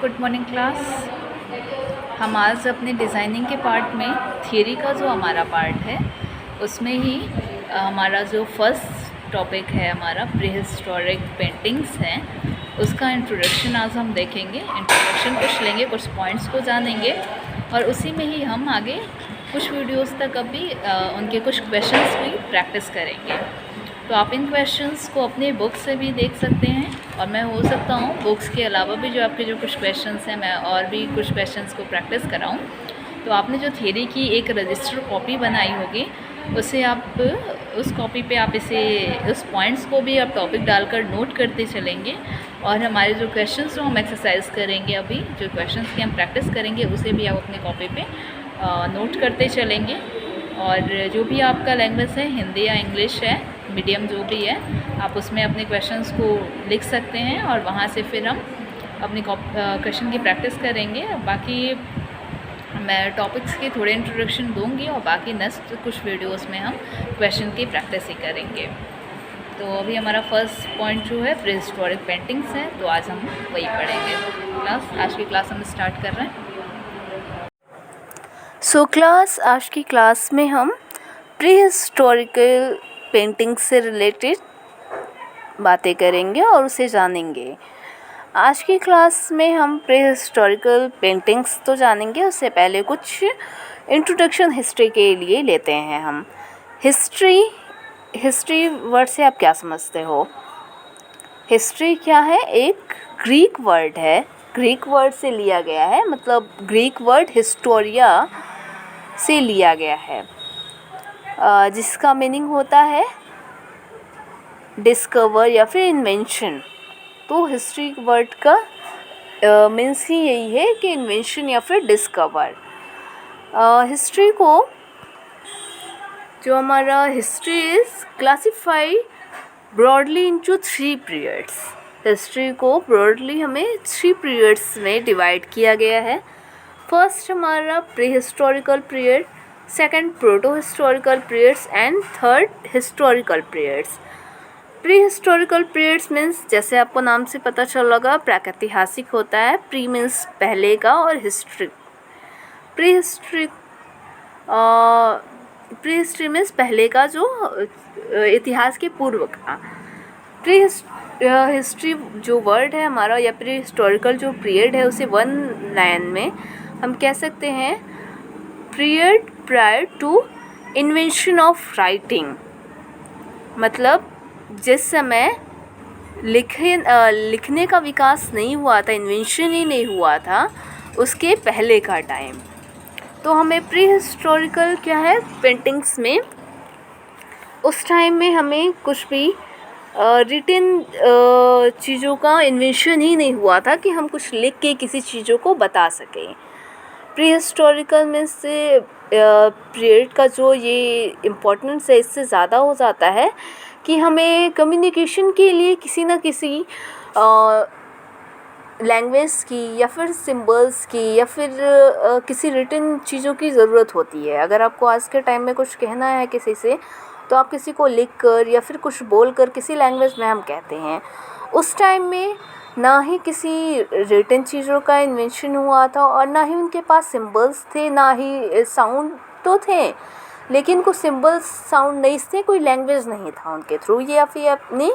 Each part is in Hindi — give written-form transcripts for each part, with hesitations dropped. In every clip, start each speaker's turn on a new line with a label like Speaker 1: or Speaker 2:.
Speaker 1: Good morning class. हम आज अपने डिज़ाइनिंग के पार्ट में थियरी का जो हमारा पार्ट है उसमें ही हमारा जो फर्स्ट टॉपिक है हमारा प्री हिस्टोरिक पेंटिंग्स हैं उसका इंट्रोडक्शन आज हम देखेंगे। इंट्रोडक्शन कुछ लेंगे, कुछ पॉइंट्स को जानेंगे और उसी में ही हम आगे कुछ वीडियोस तक अभी उनके कुछ क्वेश्चंस की प्रैक्टिस करेंगे। तो आप इन क्वेश्चंस को अपने बुक से भी देख सकते हैं और मैं हो सकता हूँ बुक्स के अलावा भी जो आपके जो कुछ क्वेश्चंस हैं मैं और भी कुछ क्वेश्चंस को प्रैक्टिस कराऊँ। तो आपने जो थियरी की एक रजिस्टर कॉपी बनाई होगी उसे आप उस कॉपी पे आप इसे उस पॉइंट्स को भी आप टॉपिक डालकर नोट करते चलेंगे और हमारे जो क्वेश्चंस जो हम एक्सरसाइज करेंगे अभी जो क्वेश्चंस की हम प्रैक्टिस करेंगे उसे भी आप अपनी कॉपी पे नोट करते चलेंगे। और जो भी आपका लैंग्वेज है हिंदी या इंग्लिश है मीडियम जो भी है आप उसमें अपने क्वेश्चंस को लिख सकते हैं और वहाँ से फिर हम अपनी क्वेश्चन की प्रैक्टिस करेंगे। बाकी मैं टॉपिक्स के थोड़े इंट्रोडक्शन दूंगी और बाकी नेक्स्ट कुछ वीडियोस में हम क्वेश्चन की प्रैक्टिस ही करेंगे। तो अभी हमारा फर्स्ट पॉइंट जो है प्री हिस्टोरिक पेंटिंग्स है तो आज हम वही पढ़ेंगे। आज की क्लास हम स्टार्ट कर रहे हैं।
Speaker 2: क्लास आज की क्लास में हम प्री हिस्टोरिकल पेंटिंग से रिलेटेड बातें करेंगे और उसे जानेंगे। आज की क्लास में हम प्री हिस्टोरिकल पेंटिंग्स तो जानेंगे, उससे पहले कुछ इंट्रोडक्शन हिस्ट्री के लिए लेते हैं हम। हिस्ट्री वर्ड से आप क्या समझते हो? हिस्ट्री क्या है? एक ग्रीक वर्ड है, ग्रीक वर्ड से लिया गया है, मतलब ग्रीक वर्ड हिस्टोरिया से लिया गया है जिसका मीनिंग होता है डिस्कवर या फिर इन्वेंशन। तो हिस्ट्री वर्ड का मीन्स ही यही है कि इन्वेंशन या फिर डिस्कवर। हिस्ट्री को जो हमारा history is classify broadly into 3 periods. History को ब्रॉडली हमें 3 पीरियड्स में डिवाइड किया गया है। फर्स्ट हमारा pre historical period, second proto historical periods and third historical periods. Pre historical periods means जैसे आपको नाम से पता चल लगा प्रागैतिहासिक होता है। प्री मीन्स पहले का और हिस्ट्री प्री हिस्ट्री मीन्स पहले का, जो इतिहास के पूर्व का। प्री हिस्ट्री जो वर्ड है हमारा या प्री हिस्टोरिकल जो पीरियड है उसे वन लाइन में हम कह सकते हैं period prior to invention of writing. मतलब जिस समय लिखने का विकास नहीं हुआ था, इन्वेंशन ही नहीं हुआ था, उसके पहले का टाइम। तो हमें प्री हिस्टोरिकल क्या है पेंटिंग्स में उस टाइम में हमें कुछ भी रिटन चीज़ों का इन्वेंशन ही नहीं हुआ था कि हम कुछ लिख के किसी चीज़ों को बता सकें। प्री हिस्टोरिकल में से पीरियड का जो ये इम्पोर्टेंस है इससे ज़्यादा हो जाता है कि हमें कम्युनिकेशन के लिए किसी न किसी लैंग्वेज की या फिर सिंबल्स की या फिर किसी रिटन चीज़ों की ज़रूरत होती है। अगर आपको आज के टाइम में कुछ कहना है किसी से तो आप किसी को लिख कर या फिर कुछ बोल कर किसी लैंग्वेज में हम कहते हैं। उस टाइम में ना ही किसी रिटन चीज़ों का इन्वेंशन हुआ था और ना ही उनके पास सिंबल्स थे, ना ही साउंड तो थे लेकिन कुछ सिंबल्स साउंड नहीं थे, कोई लैंग्वेज नहीं था उनके थ्रू या फिर अपनी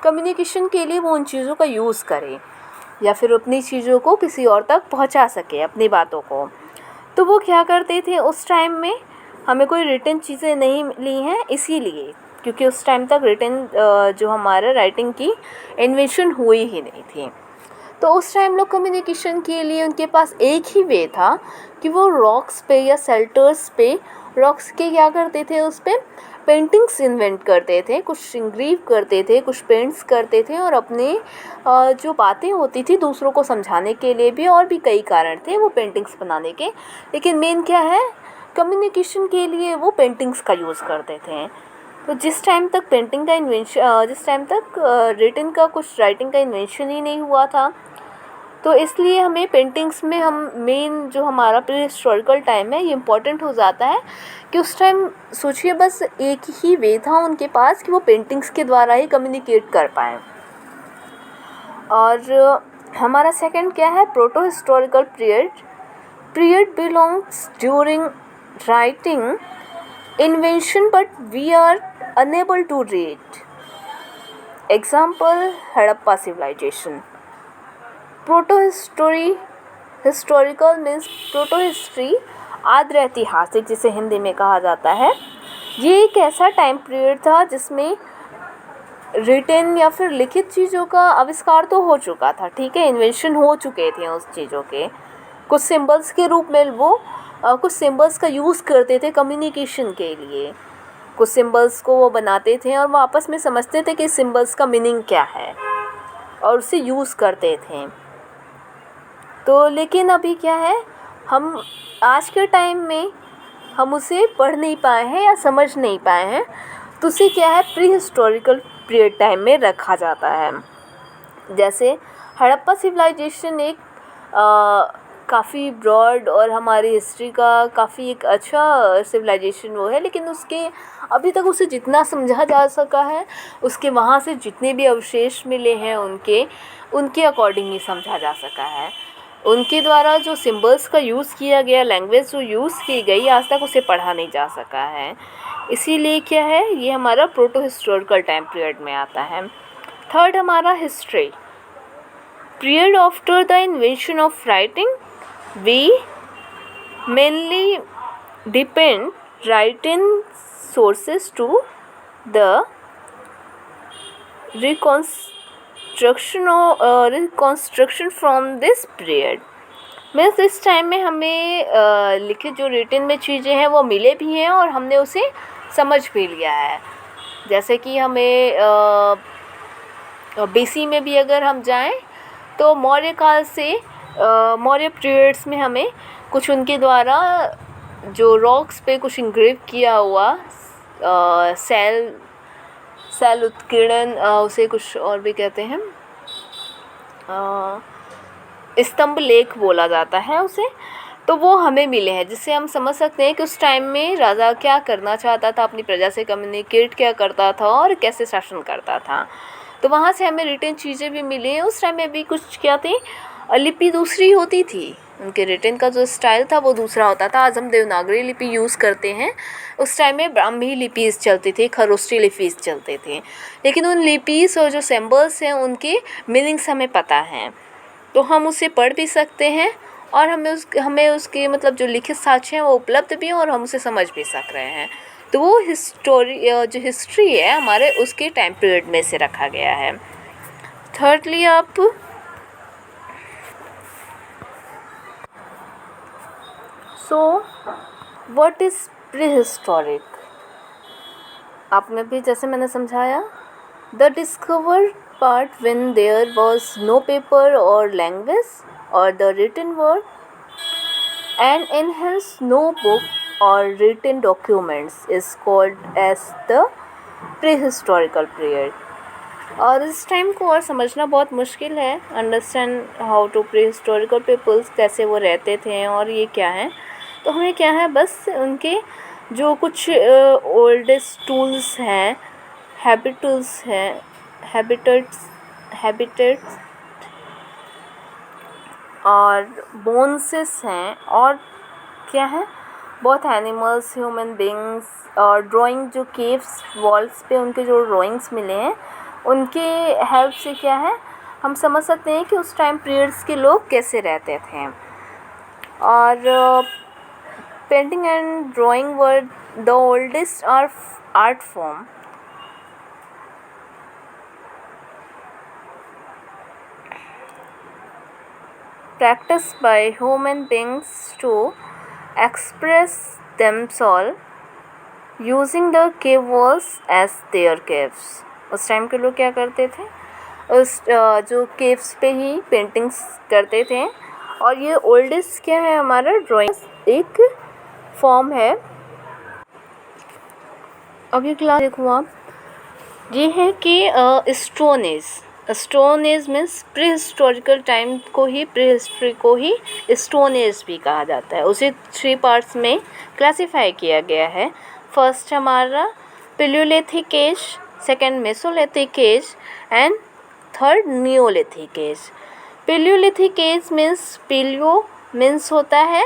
Speaker 2: कम्युनिकेशन के लिए वो उन चीज़ों का यूज़ करें या फिर अपनी चीज़ों को किसी और तक पहुंचा सके, अपनी बातों को। तो वो क्या करते थे उस टाइम में, हमें कोई रिटन चीज़ें नहीं मिली हैं इसीलिए क्योंकि उस टाइम तक रिटन जो हमारा राइटिंग की इन्वेंशन हुई ही नहीं थी। तो उस टाइम लोग कम्युनिकेशन के लिए उनके पास एक ही वे था कि वो रॉक्स पे या सेल्टर्स पे रॉक्स के क्या करते थे, उस पर पेंटिंग्स इन्वेंट करते थे, कुछ इंग्रीव करते थे, कुछ पेंट्स करते थे और अपने जो बातें होती थी दूसरों को समझाने के लिए भी और भी कई कारण थे वो पेंटिंग्स बनाने के। लेकिन मेन क्या है, कम्युनिकेशन के लिए वो पेंटिंग्स का यूज़ करते थे। तो जिस टाइम तक पेंटिंग का इन्वेंशन जिस टाइम तक रिटन का कुछ राइटिंग का इन्वेंशन ही नहीं हुआ था तो इसलिए हमें पेंटिंग्स में हम मेन जो हमारा प्री हिस्टोरिकल टाइम है ये इम्पॉर्टेंट हो जाता है कि उस टाइम सोचिए बस एक ही वे था उनके पास कि वो पेंटिंग्स के द्वारा ही कम्युनिकेट कर पाएँ। और हमारा सेकंड क्या है, proto historical period. Period belongs during writing invention but we are unable to read. Example, Harappa civilization. Proto historical means proto history, आद्य ऐतिहासिक जिसे हिंदी में कहा जाता है. ये एक ऐसा टाइम पीरियड था जिसमें रिटन या फिर लिखित चीज़ों का आविष्कार तो हो चुका था, ठीक है, इन्वेंशन हो चुके थे उस चीज़ों के. कुछ सिंबल्स के रूप में वो कुछ सिंबल्स का यूज़ करते थे कम्युनिकेशन के लिए. कुछ सिंबल्स को वो बनाते थे और वो आपस में समझते थे कि सिंबल्स का मीनिंग क्या है और उसे यूज़ करते थे. तो लेकिन अभी क्या है, हम आज के टाइम में हम उसे पढ़ नहीं पाए हैं या समझ नहीं पाए हैं, तो उसे क्या है, प्री हिस्टोरिकल पीरियड टाइम में रखा जाता है. जैसे हड़प्पा सिविलाइजेशन एक काफ़ी ब्रॉड और हमारी हिस्ट्री का काफ़ी एक अच्छा सिविलाइजेशन वो है, लेकिन उसके अभी तक उसे जितना समझा जा सका है, उसके वहाँ से जितने भी अवशेष मिले हैं उनके अकॉर्डिंग ही समझा जा सका है. उनके द्वारा जो सिंबल्स का यूज़ किया गया, लैंग्वेज जो यूज़ की गई, आज तक उसे पढ़ा नहीं जा सका है. इसीलिए क्या है, ये हमारा प्रोटो हिस्टोरिकल टाइम पीरियड में आता है. थर्ड हमारा history. Period after the invention of writing we mainly depend written sources to the reconstruction from this period. Means इस टाइम में हमें लिखित जो रिटन में चीज़ें हैं वो मिले भी हैं और हमने उसे समझ भी लिया है. जैसे कि हमें BC में भी अगर हम जाएं तो मौर्य काल से मौर्य पीरियड्स में हमें कुछ उनके द्वारा जो रॉक्स पे कुछ इंग्रेव किया हुआ सेल उत्कीर्णन, उसे कुछ और भी कहते हैं, स्तंभ लेख बोला जाता है उसे. तो वो हमें मिले हैं, जिससे हम समझ सकते हैं कि उस टाइम में राजा क्या करना चाहता था, अपनी प्रजा से कम्युनिकेट क्या करता था और कैसे शासन करता था. तो वहाँ से हमें रिटन चीज़ें भी मिली हैं. उस टाइम में भी कुछ क्या थी, लिपि दूसरी होती थी, उनके रिटन का जो स्टाइल था वो दूसरा होता था. आज हम देवनागरी लिपि यूज़ करते हैं, उस टाइम में ब्राह्मी लिपीज़ चलती थी, खरोष्टी लिपीज़ चलते थे. लेकिन उन लिपीज़ और जो सिंबल्स हैं उनके मीनिंग्स हमें पता हैं, तो हम उसे पढ़ भी सकते हैं और हमें उसके मतलब जो लिखित साक्ष्य हैं वो उपलब्ध भी हैं और हम उसे समझ भी सक रहे हैं. तो वो जो हिस्ट्री है हमारे उसके टाइम पीरियड में से रखा गया है. थर्डली आप व्हाट इज़ प्री हिस्टोरिक. आपने भी जैसे मैंने समझाया, the discovered part when there was no paper or language or the written word, and in hence no book or written documents is called as the prehistorical period. और इस टाइम को और समझना बहुत मुश्किल है. अंडरस्टैंड हाउ टू प्रीहिस्टोरिकल पीपल्स, कैसे वो रहते थे और ये क्या है. तो हमें क्या है, बस उनके जो कुछ ओल्डेस्ट टूल्स हैं, हैबिटेट्स और बोन्सेस हैं, और क्या है, बहुत एनिमल्स, ह्यूमन बींग्स, और ड्राइंग जो केव्स वॉल्स पे उनके जो ड्राइंग्स मिले हैं उनके हेल्प से क्या है, हम समझ सकते हैं कि उस टाइम पीरियड्स के लोग कैसे रहते थे. और painting and drawing were the oldest art form. Practiced by human beings to express themselves using the cave walls as their caves. उस टाइम के लोग क्या करते थे, उस जो केव्स पे ही पेंटिंग्स करते थे. और ये ओल्डेस्ट क्या है, हमारा ड्राइंग एक फॉर्म है. अगली क्लास देखो आप, ये है कि stone age means pre historical time को ही, प्री हिस्ट्री को ही स्टोन एज भी कहा जाता है. उसे 3 पार्ट्स में क्लासिफाई किया गया है. फर्स्ट हमारा palaeolithic age, second mesolithic age and third neolithic age. Palaeolithic age means palaeo means होता है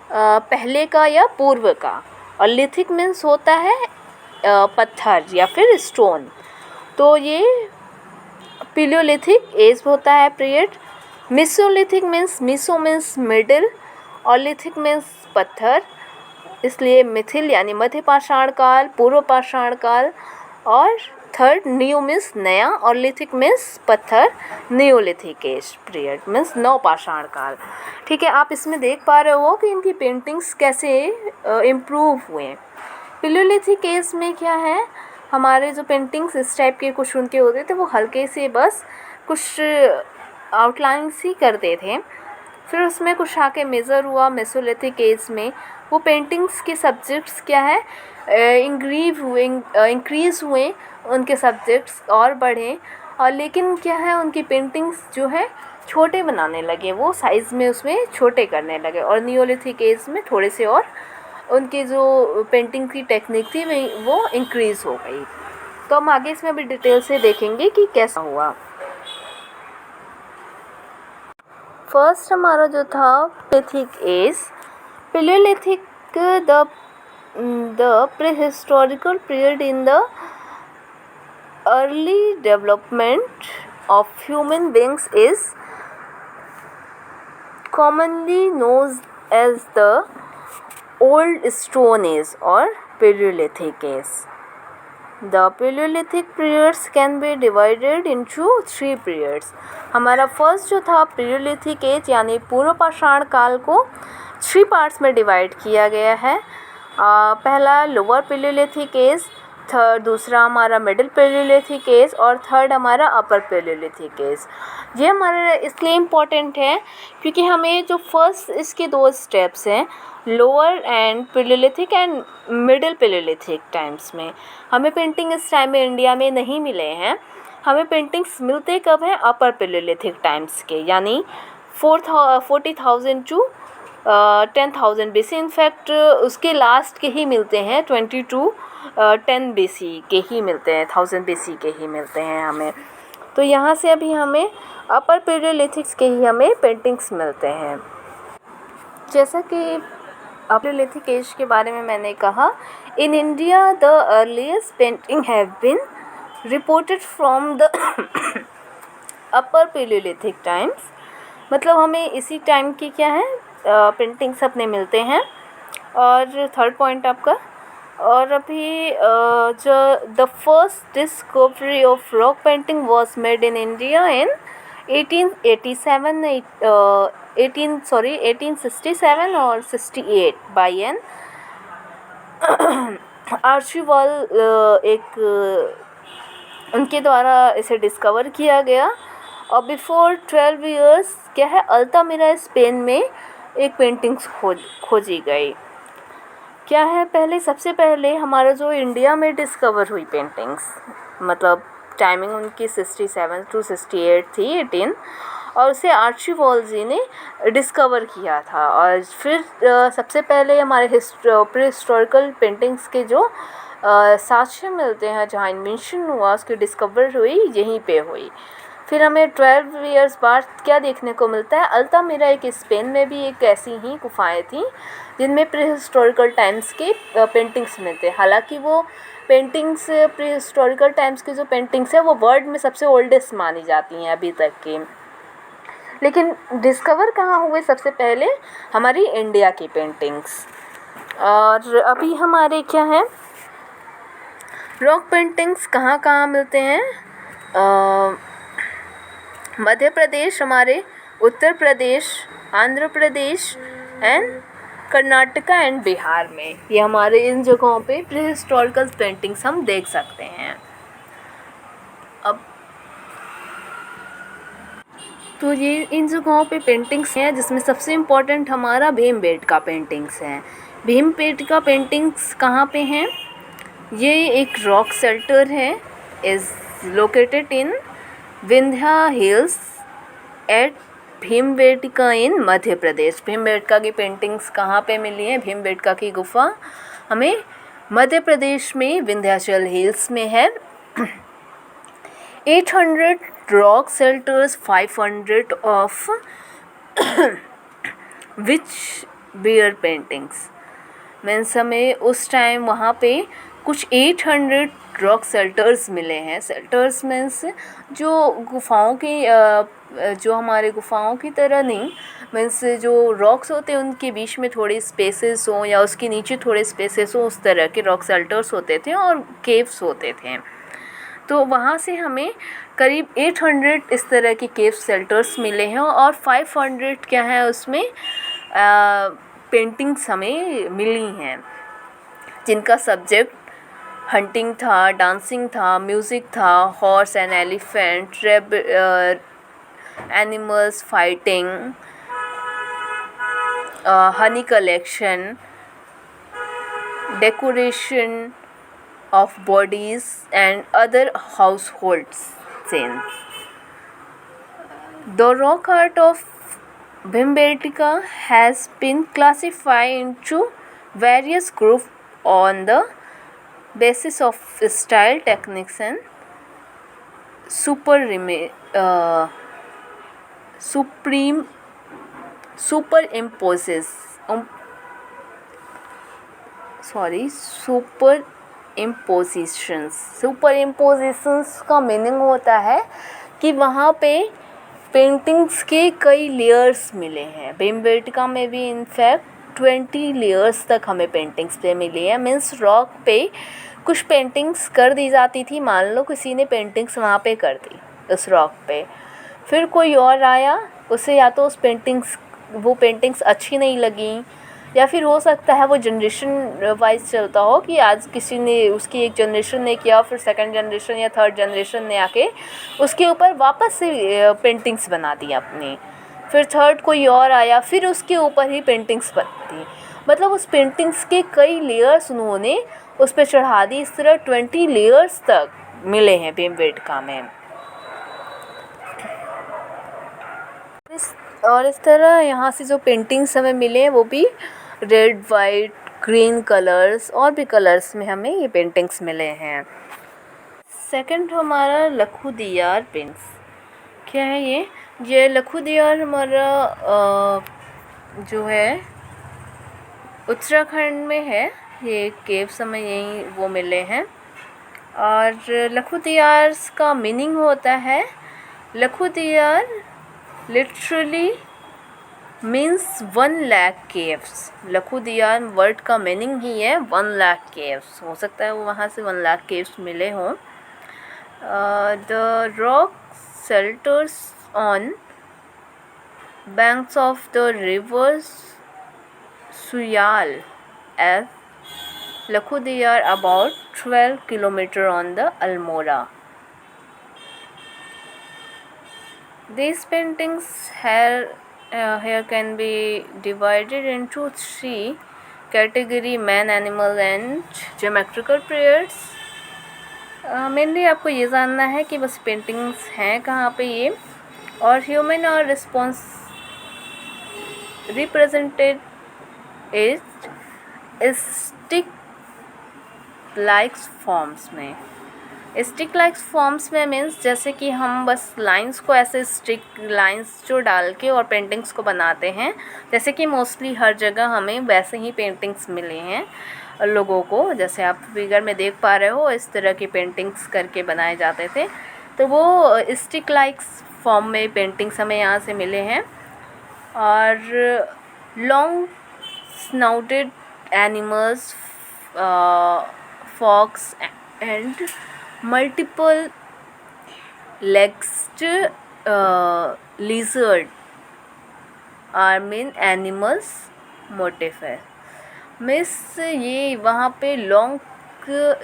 Speaker 2: पहले का या पूर्व का, और लिथिक मीन्स होता है पत्थर या फिर स्टोन। तो ये पेलियोलिथिक एज होता है पीरियड। मेसोलिथिक मीन्स मिडिल, और लिथिक मीन्स पत्थर, इसलिए मिथिल यानी मध्य पाषाण काल, पूर्व पाषाण काल। और थर्ड न्यू मीन्स नया, और लिथिक मीन्स पत्थर, नियोलिथिक एज पीरियड मीन्स नव पाषाण काल। ठीक है, आप इसमें देख पा रहे हो कि इनकी पेंटिंग्स कैसे इम्प्रूव हुए। पेलियोलिथिक एज में क्या है, हमारे जो पेंटिंग्स इस टाइप के कुछ उनके होते थे, वो हल्के से बस कुछ आउटलाइंस ही करते थे। फिर उसमें कुछ आके मेज़र हुआ मेसोलिथिक एज में, वो पेंटिंग्स के सब्जेक्ट्स क्या है इंक्रीज़ हुए, उनके सब्जेक्ट्स और बढ़े, और लेकिन क्या है उनकी पेंटिंग्स जो है छोटे बनाने लगे, वो साइज़ में उसमें छोटे करने लगे। और नियोलिथिक एज में थोड़े से और उनकी जो पेंटिंग की टेक्निक थी वो इंक्रीज़ हो गई। तो हम आगे इसमें भी डिटेल से देखेंगे कि कैसा हुआ। फर्स्ट हमारा जो था palaeolithic age. Palaeolithic the prehistorical period in the early development of human beings is commonly known as the old stone age or paleolithic age. The paleolithic periods can be divided into 3 periods. हमारा फर्स्ट जो था paleolithic age यानी पूर्व पाषाण काल को 3 पार्ट्स में डिवाइड किया गया है। पहला लोअर पेलियोलिथिक एज, दूसरा हमारा मिडिल पेलियोलिथिक एज, और थर्ड हमारा अपर पेलियोलिथिक एज। ये हमारा इसलिए इम्पोर्टेंट है क्योंकि हमें जो फर्स्ट इसके 2 स्टेप्स हैं, lower and palaeolithic and middle palaeolithic times में, हमें पेंटिंग इस टाइम में इंडिया में नहीं मिले हैं। हमें पेंटिंग्स मिलते कब हैं, अपर पेलियोलिथिक टाइम्स के, यानी 40,000 टू 10,000 BC। इनफैक्ट उसके लास्ट के ही मिलते हैं, 20 to 10 BC के ही मिलते हैं, 1000 BC के ही मिलते हैं हमें। तो यहाँ से अभी हमें अपर पेलियोलिथिक्स के ही हमें पेंटिंग्स मिलते हैं। जैसा कि पेलियोलिथिक एज के बारे में मैंने कहा, in India the earliest painting have been reported from the upper palaeolithic times. मतलब हमें इसी टाइम की क्या है पेंटिंग्स अपने मिलते हैं। और थर्ड पॉइंट आपका, और अभी जो the first discovery of rock painting was made in India in 1867 और 68 बाय एन आर्चिबाल्ड, एक उनके द्वारा इसे डिस्कवर किया गया। और बिफोर 12 इयर्स क्या है अल्तामिरा स्पेन में एक पेंटिंग्स खोजी गई। क्या है पहले, सबसे पहले हमारा जो इंडिया में डिस्कवर हुई पेंटिंग्स, मतलब टाइमिंग उनकी 67 to 68 थी 18, और उसे आर्चिबाल्ड जी ने डिस्कवर किया था। और फिर सबसे पहले हमारे प्रीहिस्टोरिकल पेंटिंग्स के जो साक्ष्य मिलते हैं, जहाँ इन्वेंशन हुआ उसकी डिस्कवर हुई यहीं पे हुई। फिर हमें 12 इयर्स बाद क्या देखने को मिलता है, अल्तामिरा एक स्पेन में भी एक ऐसी ही गुफाएं थी जिनमें प्रीहिस्टोरिकल टाइम्स के पेंटिंग्स मिलते हैं। हालांकि वो पेंटिंग्स प्रीहिस्टोरिकल टाइम्स की जो पेंटिंग्स है वो वर्ल्ड में सबसे ओल्डेस्ट मानी जाती हैं अभी तक की, लेकिन डिस्कवर कहाँ हुए सबसे पहले, हमारी इंडिया की पेंटिंग्स। और अभी हमारे क्या है रॉक पेंटिंग्स कहाँ कहाँ मिलते हैं, मध्य प्रदेश, हमारे उत्तर प्रदेश, आंध्र प्रदेश एंड कर्नाटका एंड बिहार में। ये हमारे इन जगहों पे प्रीहिस्टोरिकल पेंटिंग्स हम देख सकते हैं। अब तो ये इन जगहों पे पेंटिंग्स हैं जिसमें सबसे इम्पोर्टेंट हमारा भीमबेटका पेंटिंग्स हैं। भीमबेटका पेंटिंग्स कहाँ पे हैं, ये एक रॉक शेल्टर है, is located in Vindhya hills at Bhimbetka in Madhya Pradesh. Bhimbetka की पेंटिंग्स कहाँ पे मिली हैं, भीमबेटका की गुफा हमें मध्य प्रदेश में विंध्याचल हिल्स में है। 800 rock shelters 500 of which bear paintings। Means हमें उस टाइम वहाँ पे कुछ 800 रॉक शेल्टर्स मिले हैं। शेल्टर्स मीन्स जो गुफाओं की जो हमारे गुफाओं की तरह नहीं, मीन्स जो रॉक्स होते हैं उनके बीच में थोड़े स्पेसेस हों या उसके नीचे थोड़े स्पेसेस हों, उस तरह के रॉक शेल्टर्स होते थे और केव्स होते थे। तो वहाँ से हमें करीब 800 इस तरह के केव शेल्टर्स मिले हैं और 500 क्या है उसमें पेंटिंग्स हमें मिली हैं, जिनका सब्जेक्ट हंटिंग था, डांसिंग था, म्यूज़िक था, horse and elephant, animals fighting, Honey collection, decoration of bodies and other household scenes. The rock art of Bhimbetka has been classified into various groups on the basis of style, techniques and superimpositions का मीनिंग होता है कि वहाँ पे पेंटिंग्स के कई लेयर्स मिले हैं। भीमबेटका में भी इनफैक्ट 20 लेयर्स तक हमें पेंटिंग्स पे मिली है। मीन्स रॉक पे कुछ पेंटिंग्स कर दी जाती थी, मान लो किसी ने पेंटिंग्स वहाँ पे कर दी उस रॉक पे, फिर कोई और आया, उसे या तो वो पेंटिंग्स अच्छी नहीं लगी, या फिर हो सकता है वो जनरेशन वाइज चलता हो कि आज किसी ने, उसकी एक जनरेशन ने किया, फिर सेकंड जनरेशन या थर्ड जनरेशन ने आके उसके ऊपर वापस से पेंटिंग्स बना दी अपनी, फिर थर्ड कोई और आया, फिर उसके ऊपर ही पेंटिंग्स बनती। मतलब उस पेंटिंग्स के कई लेयर्स उन्होंने उस पर चढ़ा दी। इस तरह 20 लेयर्स तक मिले हैं भीमबेटका में। और इस तरह यहाँ से जो पेंटिंग्स हमें मिले हैं वो भी रेड, वाइट, ग्रीन कलर्स और भी कलर्स में हमें ये पेंटिंग्स मिले हैं। सेकंड हमारा लखुदियार पेंट्स। क्या है ये लखुदियार हमारा जो है उत्तराखंड में है। ये केव्स हमें यहीं वो मिले हैं। और लखुदियार्स का मीनिंग होता है, Lakhudiyar literally means 1 lakh caves. Lakhudiyar word का मीनिंग ही है 1 लाख केव्स। हो सकता है वो वहाँ से 1 लाख केव्स मिले हों। The rock shelters on banks of the river Suyal at Lakhudiyar about 12 km on the Almora. These paintings here can be divided into 3 category: man, animal and geometrical periods. Mainly आपको ये जानना है कि बस पेंटिंग्स हैं कहाँ पे ये, और ह्यूमन और response represented is stick likes forms में। स्टिक लाइक्स फॉर्म्स में मीन्स जैसे कि हम बस लाइंस को ऐसे स्टिक लाइंस जो डाल के और पेंटिंग्स को बनाते हैं, जैसे कि मोस्टली हर जगह हमें वैसे ही पेंटिंग्स मिले हैं लोगों को। जैसे आप फिगर में देख पा रहे हो, इस तरह की पेंटिंग्स करके बनाए जाते थे। तो वो स्टिक लाइक्स फॉर्म में पेंटिंग्स हमें यहाँ से मिले हैं। और long snouted animals, fox and multiple legged lizard are main animals motif है। मिस ये वहाँ पे लॉन्ग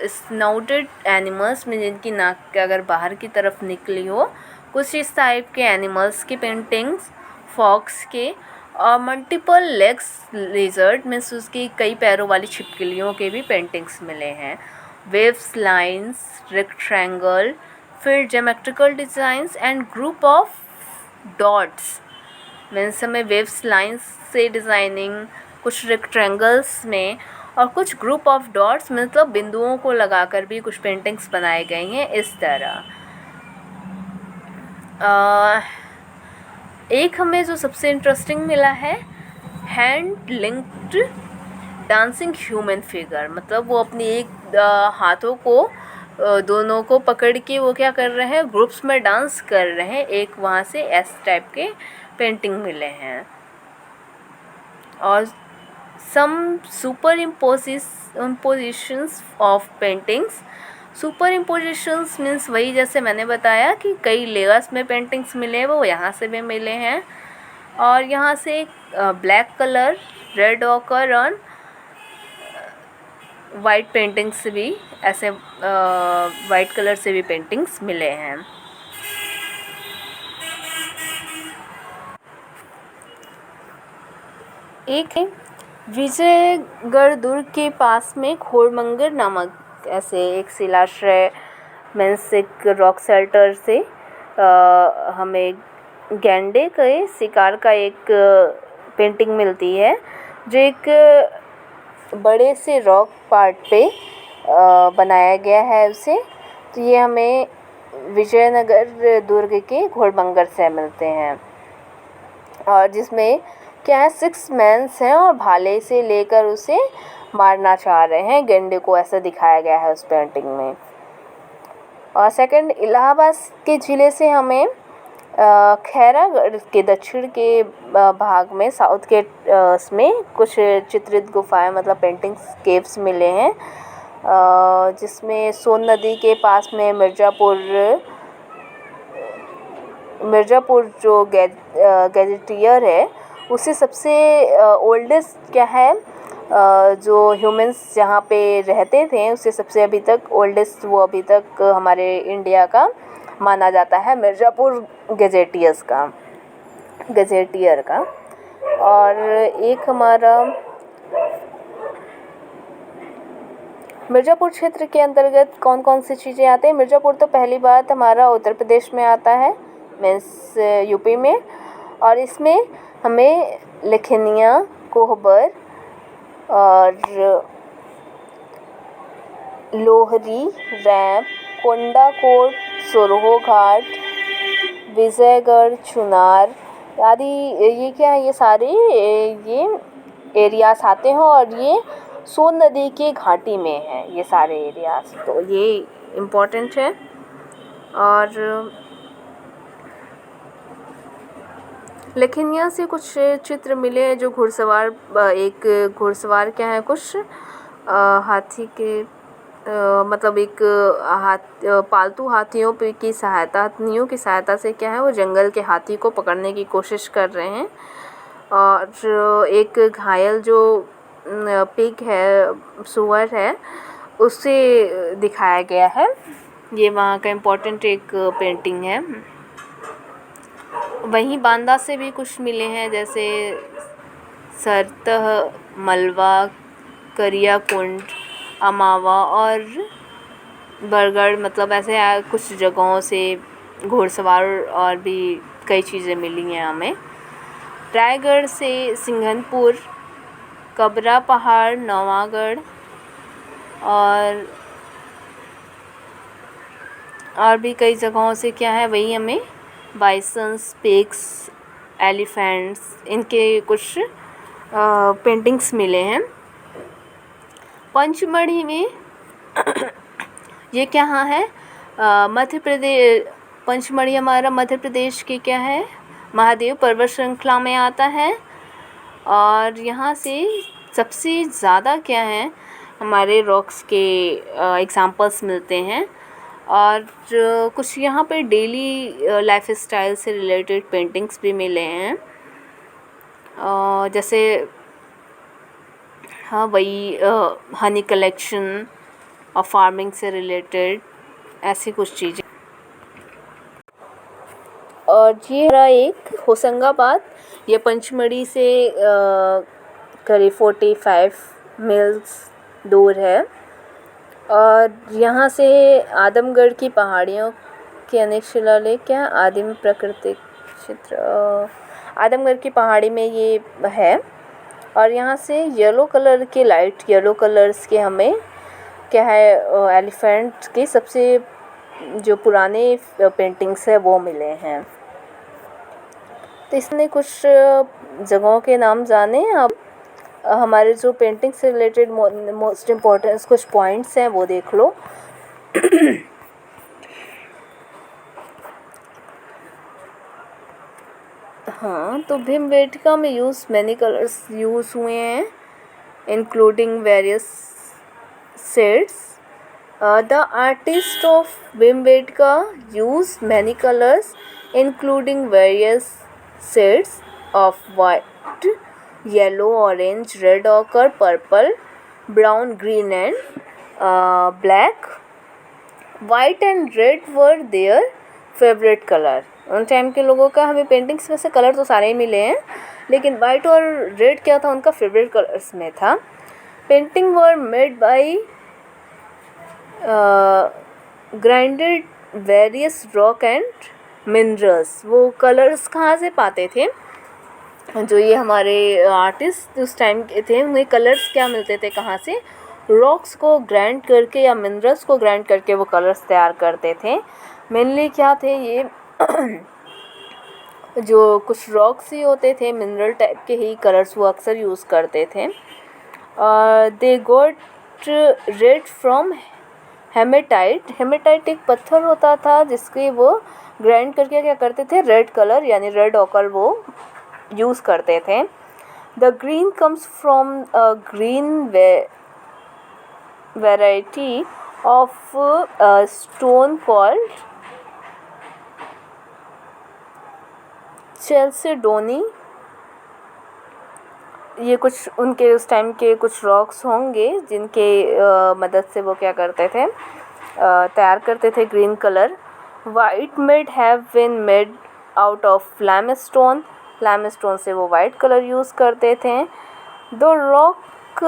Speaker 2: स्नाउटेड एनिमल्स में जिनकी नाक अगर बाहर की तरफ निकली हो, कुछ इस टाइप के एनिमल्स की पेंटिंग्स, फॉक्स के, और मल्टीपल लेग्स लिजर्ड मीन्स उसकी कई पैरों वाली छिपकलियों के भी पेंटिंग्स मिले हैं। वेव्स, लाइंस, रेक्टेंगल, फिर geometrical designs and group of dots means हमें वेव्स, लाइंस से डिज़ाइनिंग, कुछ रेक्टेंगल्स में, और कुछ ग्रुप ऑफ डॉट्स मतलब बिंदुओं को लगाकर भी कुछ पेंटिंग्स बनाए गए हैं इस तरह। एक हमें जो सबसे इंटरेस्टिंग मिला है, hand linked dancing human figure, मतलब वो अपनी एक हाथों को दोनों को पकड़ के वो क्या कर रहे हैं, ग्रुप्स में डांस कर रहे हैं। एक वहाँ से एस टाइप के पेंटिंग मिले हैं। और some superimpositions of paintings. Superimpositions means वही जैसे मैंने बताया कि कई लेयर्स में पेंटिंग्स मिले हैं, वो यहाँ से भी मिले हैं। और यहाँ से ब्लैक कलर, रेड ऑकर और वाइट पेंटिंग्स भी ऐसे वाइट कलर से भी पेंटिंग्स मिले हैं। एक है विजयगढ़ दुर्ग के पास में खोड़मंगर नामक ऐसे एक शिलाश्रय मीन्स एक रॉक शेल्टर से हमें गैंडे के शिकार का एक पेंटिंग मिलती है, जो एक बड़े से रॉक पार्ट पे बनाया गया है उसे। तो ये हमें विजयनगर दुर्ग के घोड़बंगर से मिलते हैं। और जिसमें क्या है, 6 मैन्स हैं और भाले से लेकर उसे मारना चाह रहे हैं गेंडे को, ऐसा दिखाया गया है उस पेंटिंग में। और सेकंड, इलाहाबाद के ज़िले से हमें खैरागढ़ के दक्षिण के भाग में साउथ के उसमें कुछ चित्रित गुफाएं मतलब पेंटिंग्स केव्स मिले हैं, जिसमें सोन नदी के पास में मिर्ज़ापुर जो गैजेटियर है उसे सबसे ओल्डेस्ट क्या है, जो ह्यूमंस जहाँ पे रहते थे उसे सबसे अभी तक ओल्डेस्ट वो अभी तक हमारे इंडिया का माना जाता है, मिर्ज़ापुर गजेटियर का। और एक हमारा मिर्ज़ापुर क्षेत्र के अंतर्गत कौन कौन सी चीज़ें आते हैं। मिर्ज़ापुर तो पहली बात हमारा उत्तर प्रदेश में आता है, मीन्स यूपी में। और इसमें हमें लेखनिया, कोहबर और लोहरी, रैंप, कोंडाकोट, सोरहो घाट, विजयगढ़, चुनार आदि ये क्या है, ये सारे ये एरियाज आते हैं और ये सोन नदी के घाटी में है ये सारे एरियाज, तो ये इम्पोर्टेंट है। और लेखनिया से कुछ चित्र मिले हैं जो घुड़सवार, एक घुड़सवार क्या है, कुछ हाथी के मतलब एक पालतू हाथियों की सहायता से क्या है वो जंगल के हाथी को पकड़ने की कोशिश कर रहे हैं। और एक घायल जो पिग है, सुअर है, उसे दिखाया गया है। ये वहाँ का इम्पोर्टेंट एक पेंटिंग है। वहीं बांदा से भी कुछ मिले हैं, जैसे सरतह, मलवा, करियाकुंड, अमावा और बरगढ़, मतलब ऐसे कुछ जगहों से घुड़सवार और भी कई चीज़ें मिली हैं हमें। रायगढ़ से सिंघनपुर, कबरा पहाड़, नवागढ़ और भी कई जगहों से क्या है वही हमें बाइसन्स, पिग्स, एलिफेंट्स, इनके कुछ पेंटिंग्स मिले हैं। पंचमढ़ी में ये क्या है, मध्य प्रदेश, पंचमढ़ी हमारा मध्य प्रदेश की क्या है, महादेव पर्वत श्रृंखला में आता है। और यहाँ से सबसे ज़्यादा क्या है हमारे रॉक्स के एग्जांपल्स मिलते हैं। और कुछ यहाँ पे डेली लाइफ स्टाइल से रिलेटेड पेंटिंग्स भी मिले हैं, जैसे हाँ वही हनी कलेक्शन और फार्मिंग से रिलेटेड ऐसी कुछ चीज़ें। और ये रहा एक होशंगाबाद, ये पंचमढ़ी से करीब 45 मील्स दूर है। और यहाँ से आदमगढ़ की पहाड़ियों के अनेक शिलालेख क्या आदिम प्राकृतिक क्षेत्र, आदमगढ़ की पहाड़ी में ये है। और यहाँ से येलो कलर के, लाइट येलो कलर्स के हमें क्या है एलिफेंट की सबसे जो पुराने पेंटिंग्स है वो मिले हैं। तो इसने कुछ जगहों के नाम जाने। अब हमारे जो पेंटिंग से रिलेटेड मोस्ट इम्पोर्टेंट कुछ पॉइंट्स हैं वो देख लो। हाँ, तो भीमबेटका में मैनी कलर्स यूज़ हुए हैं including various shades. The artist of Bhimbetka use many colours including various shades of white, yellow, orange, red, occur, purple, brown, green and black. White and red were their favourite colour. उन टाइम के लोगों का हमें पेंटिंग्स में से कलर तो सारे ही मिले हैं, लेकिन वाइट और रेड क्या था उनका फेवरेट कलर्स में था। Painting were made by grinded various rock and minerals. वो कलर्स कहाँ से पाते थे? जो ये हमारे आर्टिस्ट उस टाइम के थे, उन्हें कलर्स क्या मिलते थे कहाँ से? रॉक्स को ग्राइंड करके या मिनरल्स को ग्राइंड करके वो कलर्स तैयार करते थे। मेनली क्या थे ये जो कुछ रॉक्स ही होते थे, मिनरल टाइप के ही कलर्स वो अक्सर यूज़ करते थे। They got red from haematite. Haematite एक पत्थर होता था जिसके वो ग्राइंड करके क्या करते थे? रेड कलर यानी रेड ऑकर वो यूज़ करते थे। The green comes from a green variety of stone called chalcedony. ये कुछ उनके उस टाइम के कुछ रॉक्स होंगे जिनके मदद से वो क्या करते थे? तैयार करते थे green colour. White made have been made out of limestone. Limestone से वो वाइट कलर यूज़ करते थे। The rock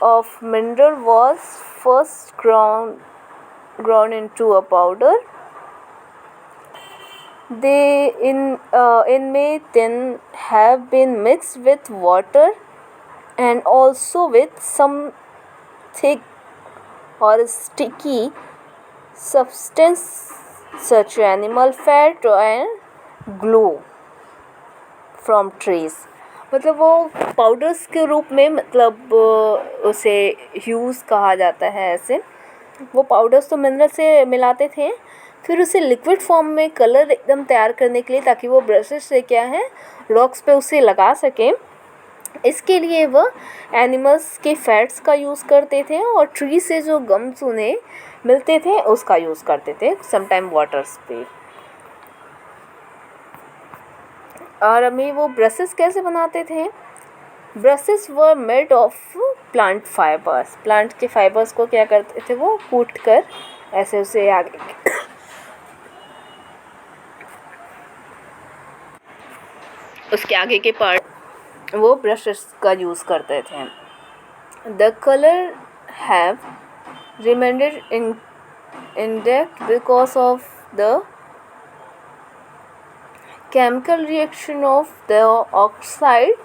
Speaker 2: of mineral was first ground into a powder. They may then have been mixed with water and also with some thick or sticky substance such animal fat and glue from trees. मतलब वो पाउडर्स के रूप में मतलब उसे ह्यूज़ कहा जाता है। ऐसे वो पाउडर्स तो मिनरल से मिलाते थे, फिर उसे लिक्विड फॉर्म में कलर एकदम तैयार करने के लिए, ताकि वो ब्रशेस से क्या है रॉक्स पे उसे लगा सकें। इसके लिए वो एनिमल्स के फैट्स का यूज़ करते थे और ट्री से जो गम्स उन्हें मिलते थे उसका यूज़ करते थे, समटाइम वाटर्स पे। और हमें वो ब्रशेस कैसे बनाते थे? Brushes were made of plant fibres. Plant के फाइबर्स को क्या करते थे? वो कूट कर ऐसे उसे आगे उसके आगे के पार्ट वो ब्रशेस का यूज़ करते थे। The colour have remained intact because of the chemical reaction of the oxide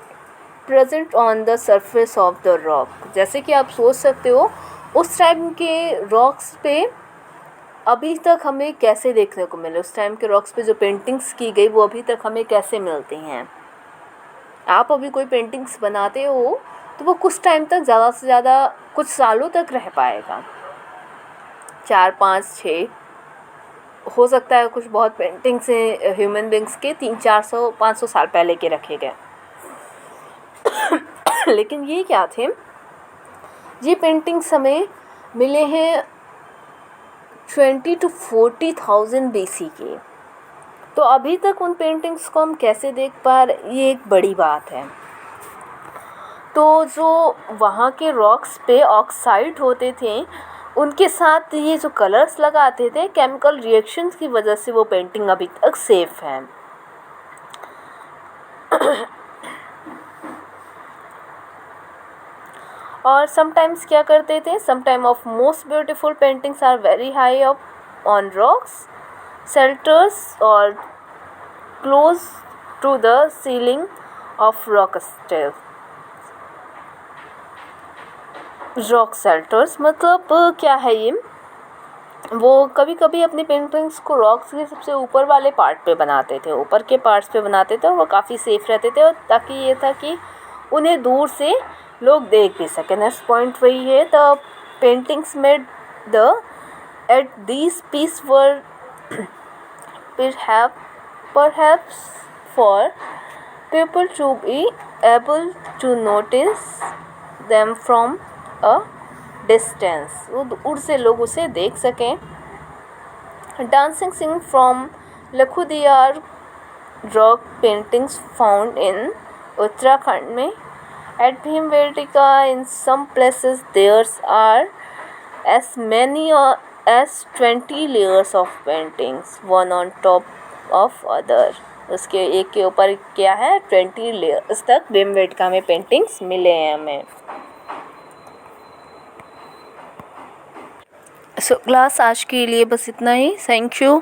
Speaker 2: present on the surface of the rock। जैसे कि आप सोच सकते हो उस टाइम के रॉक्स पे अभी तक हमें कैसे देखने को मिले, उस टाइम के रॉक्स पे जो पेंटिंग्स की गई वो अभी तक हमें कैसे मिलती हैं। आप अभी कोई पेंटिंग्स बनाते हो तो वो कुछ टाइम तक, ज़्यादा से ज़्यादा कुछ सालों तक रह पाएगा, 4, 5, 6 हो सकता है। कुछ बहुत पेंटिंग्स हैं ह्यूमन बींग्स के 300-400, 500 साल पहले के रखे गए। लेकिन ये क्या थे? ये पेंटिंग्स हमें मिले हैं 20 to 40,000 BC के। तो अभी तक उन पेंटिंग्स को हम कैसे देख पा रहे, ये एक बड़ी बात है। तो जो वहाँ के रॉक्स पे ऑक्साइड होते थे उनके साथ ये जो कलर्स लगाते थे, केमिकल रिएक्शंस की वजह से वो पेंटिंग अभी तक सेफ है। और समटाइम्स क्या करते थे? Sometime of most beautiful paintings are very high up on rocks shelters और close to the ceiling of rock shelters. मतलब क्या है ये? वो कभी कभी अपनी पेंटिंग्स को रॉक्स के सबसे ऊपर वाले पार्ट पे बनाते थे, ऊपर के पार्ट्स पे बनाते थे, और वो काफ़ी सेफ रहते थे, और ताकि ये था कि उन्हें दूर से लोग देख भी सकें। नेक्स्ट पॉइंट वही है, the paintings made the at these piece were perhaps for people to be able to notice them from a distance, वो दूर से लोग उसे देख सकें। Dancing sing from Lakhudiyar rock paintings found in Uttarakhand में at Bhimbetka, in some places there's are as many as 20 layers of paintings one on top of other। उसके एक के ऊपर क्या है, 20 लेयर्स तक भीमबेटका में पेंटिंग्स मिले हैं हमें। सो क्लास आज के लिए बस इतना ही। Thank you.